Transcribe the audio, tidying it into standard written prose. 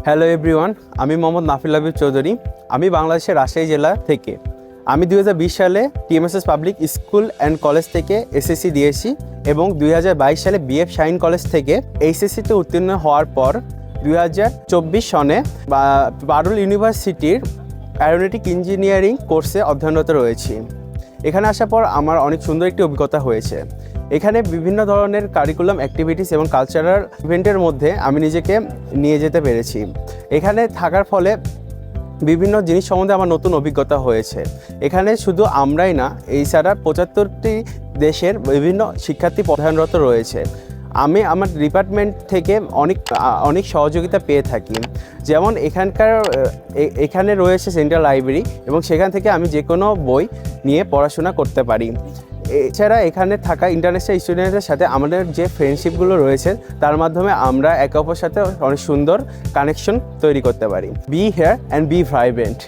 Hello everyone, আমি মোহাম্মদ নাফিল হাবিব চৌধুরী। আমি বাংলাদেশের রাজশাহী জেলা থেকে। আমি 2020 সালে TMSS public school and college থেকে এসএসসি দিয়েছি এবং 2022 সালে BF শাহিন কলেজ থেকে এইচএসসিতে উত্তীর্ণ হওয়ার পর 2024 সনে পারুল ইউনিভার্সিটির অ্যারোনটিক ইঞ্জিনিয়ারিং কোর্সে অধ্যয়নরত রয়েছি। এখানে আসার পর আমার অনেক সুন্দর একটি অভিজ্ঞতা হয়েছে। এখানে বিভিন্ন ধরনের কারিকুলাম অ্যাক্টিভিটিস এবং কালচারাল ইভেন্টের মধ্যে আমি নিজেকে নিয়ে যেতে পেরেছি। এখানে থাকার ফলে বিভিন্ন জিনিস সম্বন্ধে আমার নতুন অভিজ্ঞতা হয়েছে। এখানে শুধু আমরাই না, এই ছাড়া 75টি দেশের বিভিন্ন শিক্ষার্থী অধ্যয়নরত রয়েছে। আমি আমার ডিপার্টমেন্ট থেকে অনেক সহযোগিতা পেয়ে থাকি। যেমন এখানে রয়েছে সেন্ট্রাল লাইব্রেরি এবং সেখান থেকে আমি যে কোনো বই নিয়ে পড়াশোনা করতে পারি। এছাড়া এখানে থাকা ইন্টারন্যাশনাল স্টুডেন্টদের সাথে আমাদের যে ফ্রেন্ডশিপগুলো রয়েছে তার মাধ্যমে আমরা একে অপরের সাথে অনেক সুন্দর কানেকশন তৈরি করতে পারি। Be here and be vibrant.